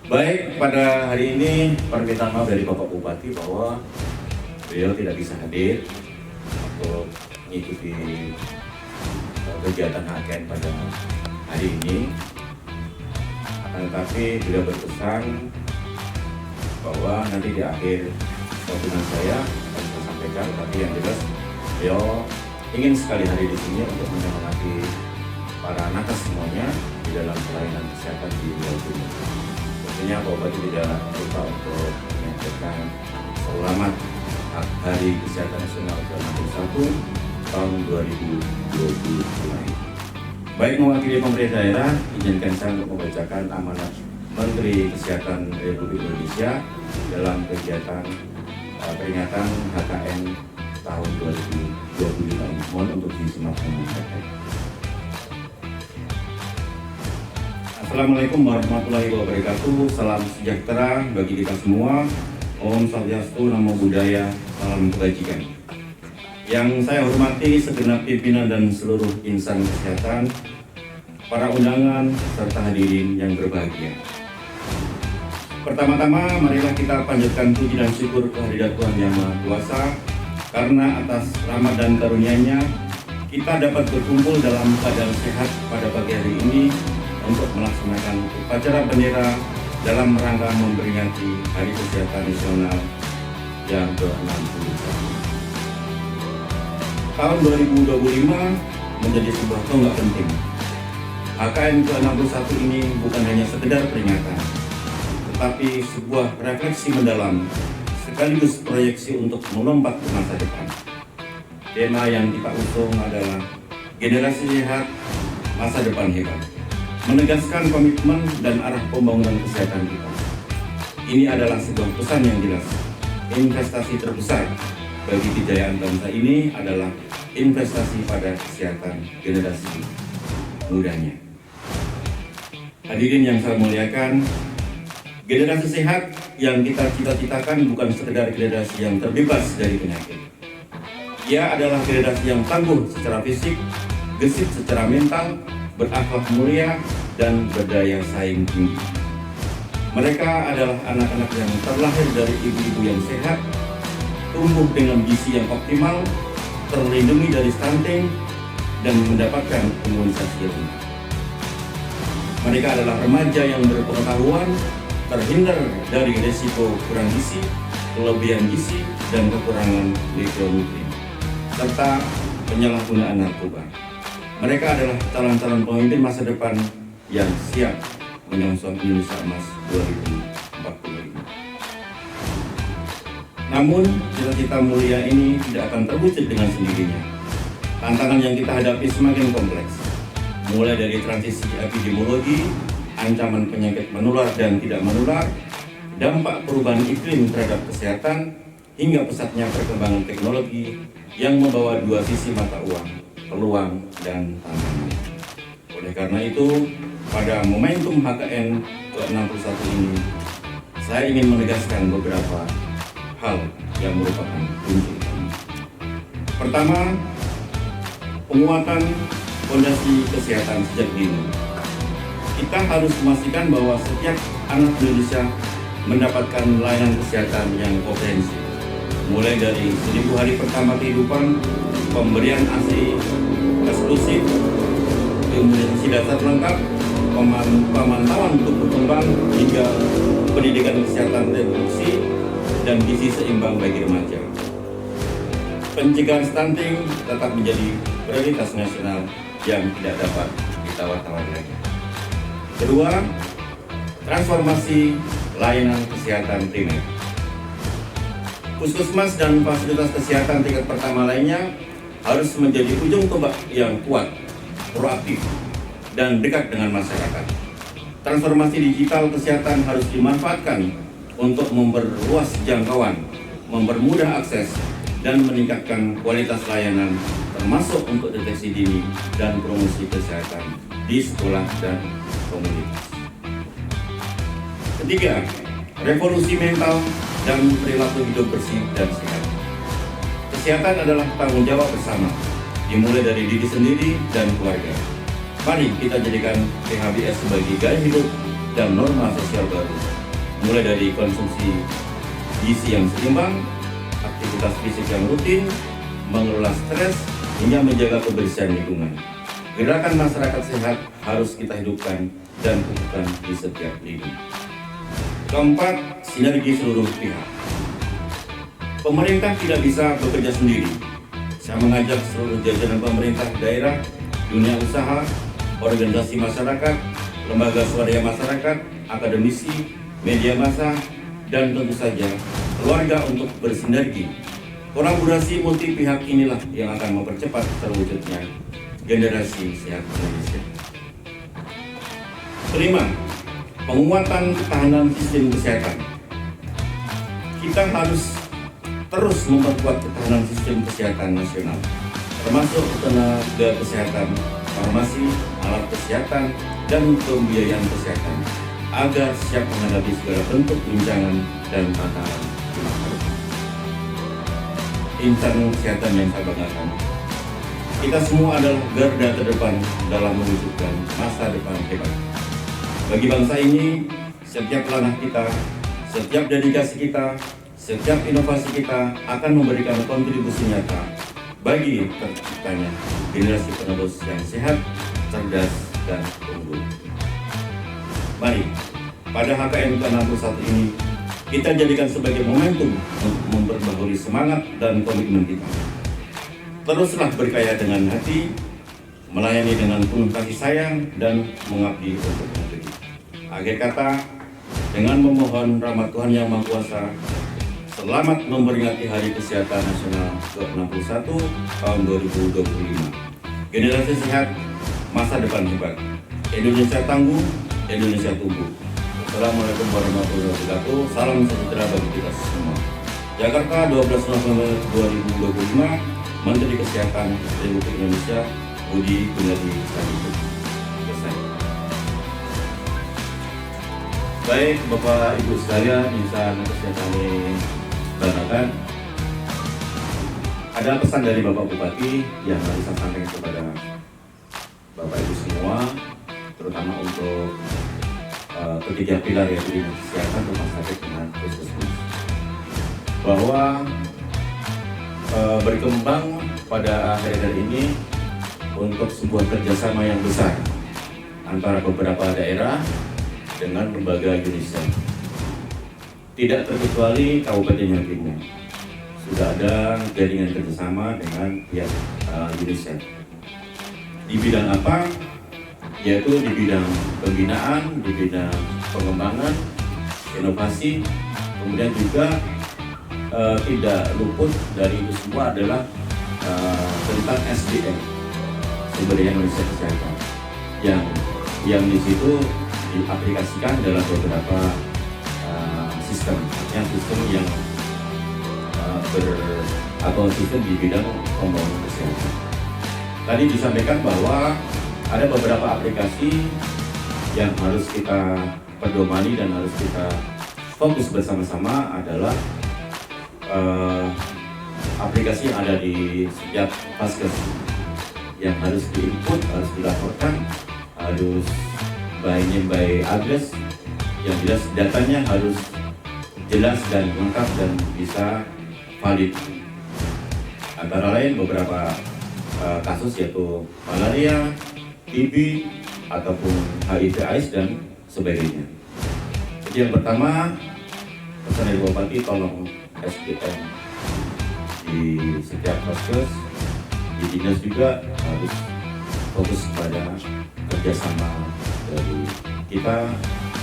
Baik, pada hari ini permintaan maaf dari Bapak Bupati bahwa beliau tidak bisa hadir untuk mengikuti kegiatan HKN pada hari ini. Akan tetapi beliau berpesan bahwa nanti di akhir kunjungan saya akan saya sampaikan, tapi yang jelas beliau ingin sekali hadir di sini untuk menyemangati para nakes semuanya di dalam pelayanan kesehatan di Riau Timur. Tentunya Bapak tidak lupa untuk menyampaikan selamat Hari Kesehatan Nasional ke-61 tahun 2022. Baik, mewakili pemerintah daerah, izinkan saya untuk membacakan amanat Menteri Kesehatan Republik Indonesia dalam kegiatan peringatan HKN tahun 2025 ini. Mohon untuk disimak dengan baik. Assalamualaikum warahmatullahi wabarakatuh. Salam sejahtera bagi kita semua. Om Swastiastu, Namo Buddhaya, salam kebajikan. Yang saya hormati segenap pimpinan dan seluruh insan kesehatan, para undangan serta hadirin yang berbahagia. Pertama-tama, marilah kita panjatkan puji dan syukur kehadirat Tuhan Yang Maha Kuasa, karena atas rahmat dan karunia-Nya kita dapat berkumpul dalam keadaan sehat pada pagi hari ini untuk melaksanakan upacara bendera dalam rangka memperingati Hari Kesehatan Nasional yang ke-61. Tahun 2025 menjadi sebuah tonggak penting. HKN ke-61 ini bukan hanya sekedar peringatan, tetapi sebuah refleksi mendalam sekaligus proyeksi untuk melompat ke masa depan. Tema yang kita usung adalah generasi sehat, masa depan hebat, menegaskan komitmen dan arah pembangunan kesehatan kita. Ini adalah sebuah pesan yang jelas. Investasi terbesar bagi kejayaan bangsa ini adalah investasi pada kesehatan generasi mudanya. Hadirin yang saya muliakan, generasi sehat yang kita cita-citakan bukan sekedar generasi yang terbebas dari penyakit. Ia adalah generasi yang tangguh secara fisik, gesit secara mental, berakhlak mulia, dan berdaya saing tinggi. Mereka adalah anak-anak yang terlahir dari ibu-ibu yang sehat, tumbuh dengan gizi yang optimal, terlindungi dari stunting, dan mendapatkan imunisasi yang benar. Mereka adalah remaja yang berpengetahuan, terhindar dari risiko kurang gizi, kelebihan gizi, dan kekurangan mikronutrien, serta penyalahgunaan narkoba. Mereka adalah calon-calon pemimpin masa depan yang siap menyongsong Indonesia Emas 2045. Namun, cita-cita mulia ini tidak akan terwujud dengan sendirinya. Tantangan yang kita hadapi semakin kompleks, mulai dari transisi epidemiologi, ancaman penyakit menular dan tidak menular, dampak perubahan iklim terhadap kesehatan, hingga pesatnya perkembangan teknologi yang membawa dua sisi mata uang, peluang dan tantangan. Oleh karena itu, pada momentum HKN ke-61 ini, saya ingin menegaskan beberapa hal yang merupakan kunci utama. Pertama, penguatan fondasi kesehatan sejak dini. Kita harus memastikan bahwa setiap anak Indonesia mendapatkan layanan kesehatan yang komprehensif, mulai dari 1000 hari pertama kehidupan, pemberian ASI eksklusif, imunisasi dasar lengkap, pemantauan untuk berkembang hingga pendidikan kesehatan reproduksi dan gizi seimbang bagi remaja. Pencegahan stunting tetap menjadi prioritas nasional yang tidak dapat ditawar-tawar lagi. Kedua, transformasi layanan kesehatan primer. Puskesmas dan fasilitas kesehatan tingkat pertama lainnya harus menjadi ujung tombak yang kuat, proaktif, dan dekat dengan masyarakat. Transformasi digital kesehatan harus dimanfaatkan untuk memperluas jangkauan, mempermudah akses, dan meningkatkan kualitas layanan, termasuk untuk deteksi dini dan promosi kesehatan di sekolah dan komunitas. Ketiga, revolusi mental dan perilaku hidup bersih dan sehat. Kesehatan adalah tanggung jawab bersama, dimulai dari diri sendiri dan keluarga. Mari kita jadikan PHBS sebagai gaya hidup dan norma sosial baru, mulai dari konsumsi gizi yang seimbang, aktivitas fisik yang rutin, mengelola stres, hingga menjaga kebersihan lingkungan. Gerakan masyarakat sehat harus kita hidupkan dan lakukan di setiap lini. Keempat, sinergi seluruh pihak. Pemerintah tidak bisa bekerja sendiri. Saya mengajak seluruh jajaran pemerintah daerah, dunia usaha, organisasi masyarakat, lembaga swadaya masyarakat, akademisi, media massa, dan tentu saja keluarga untuk bersinergi. Kolaborasi multi pihak inilah yang akan mempercepat terwujudnya generasi sehat Indonesia. Kelima, penguatan ketahanan sistem kesehatan. Kita harus terus memperkuat ketahanan sistem kesehatan nasional, termasuk tenaga kesehatan, farmasi, alat kesehatan, dan pembiayaan kesehatan, agar siap menghadapi segala bentuk guncangan dan tantangan di masa depan. Insan kesehatan yang saya banggakan, kita semua adalah garda terdepan dalam mewujudkan masa depan hebat. Bagi bangsa ini, setiap langkah kita, setiap dedikasi kita, setiap inovasi kita akan memberikan kontribusi nyata bagi terciptanya generasi penerus yang sehat, cerdas, dan unggul. Mari, pada HKM ke-61 ini, kita jadikan sebagai momentum untuk memperbaharui semangat dan komitmen kita. Teruslah berkaya dengan hati, melayani dengan penuh kasih sayang, dan mengabdi untuk negeri. Akhir kata, dengan memohon rahmat Tuhan Yang Maha Kuasa, selamat memperingati Hari Kesehatan Nasional ke-61 tahun 2025. Generasi sehat, masa depan hebat. Indonesia tangguh, Indonesia tumbuh. Assalamualaikum warahmatullahi wabarakatuh. Salam sejahtera bagi kita semua. Jakarta, 12 November 2025. Menteri Kesehatan Republik Indonesia Budi Gunadi Sadikin. Selesai. Baik, Bapak Ibu sekalian, insan yang kami banggakan, ada pesan dari Bapak Bupati yang harus saya sampaikan kepada Bapak Ibu semua, terutama untuk ketiga pilar, yaitu dinas kesehatan, rumah sakit, dan puskesmas, bahwa berkembang pada akhir-akhir ini untuk sebuah kerjasama yang besar antara beberapa daerah dengan lembaga UNICEF. Tidak terkecuali Kabupaten Yatimnya, sudah ada jaringan kerjasama dengan pihak UNICEF. Di bidang apa? Yaitu di bidang pembinaan, di bidang pengembangan, inovasi, kemudian juga tidak luput dari itu semua adalah tentang SDM, sumber daya manusia kesehatan, yang di situ diaplikasikan dalam beberapa sistem yang atau sistem di bidang pembangunan kesehatan. Tadi disampaikan bahwa ada beberapa aplikasi yang harus kita pedomani dan harus kita fokus bersama-sama adalah aplikasi yang ada di setiap vaskes yang harus diinput, harus dilaporkan, harus by name by address, yang jelas datanya harus jelas dan lengkap dan bisa valid. Antara lain beberapa kasus yaitu malaria, TB, ataupun HIV/AIDS dan sebagainya. Jadi yang pertama, pesan dari Bupati, tolong SDM di setiap poskes, di dinas juga harus fokus pada kerjasama dari kita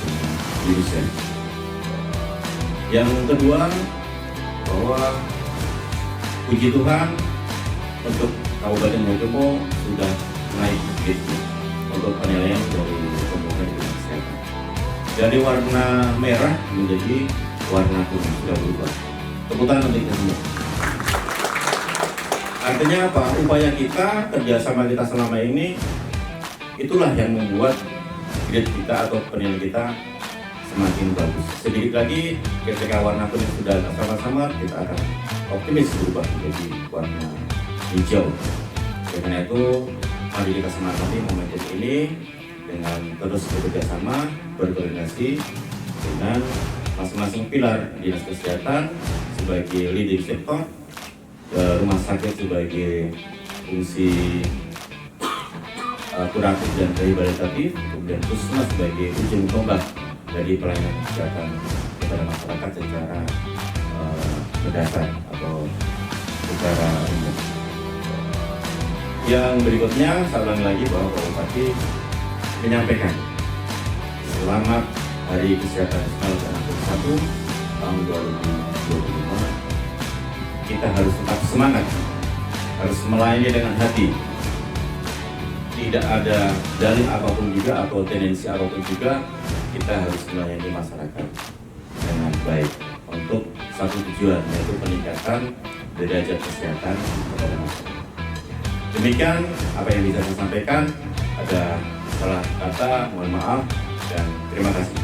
dengan UNICEF. Yang kedua, bahwa puji Tuhan untuk Kabupaten Mojokerto sudah naik grade untuk penilaian dari pembangunan kesehatan. Dari warna merah menjadi warna kuning, sudah berubah. Tepuk tangan untuk kita semua. Artinya apa? Upaya kita, kerjasama kita selama ini, itulah yang membuat grade kita atau penilaian kita semakin bagus. Sedikit lagi, ketika warna kuning sudah sama-sama, kita akan optimis berubah menjadi warna hijau. Karena itu, mari kita semangati momentum ini dengan terus bekerjasama, berkoordinasi dengan masing-masing pilar dinas kesehatan sebagai leading sektor, rumah sakit sebagai fungsi kuratif dan rehabilitatif, kemudian puskesmas sebagai ujung tombak dari pelayanan kesehatan kepada masyarakat secara berdasar atau secara umum. Yang berikutnya, saya ulangi lagi bahwa Pak Bupati menyampaikan selamat Hari Kesehatan Nasional ke-61 tahun 2025. Kita harus tetap semangat, harus melayani dengan hati. Tidak ada dalih apapun juga atau tendensi apapun juga, kita harus melayani masyarakat dengan baik untuk satu tujuan, yaitu peningkatan derajat kesehatan kepada masyarakat. Demikian apa yang bisa saya sampaikan. Ada salah kata, mohon maaf, dan terima kasih.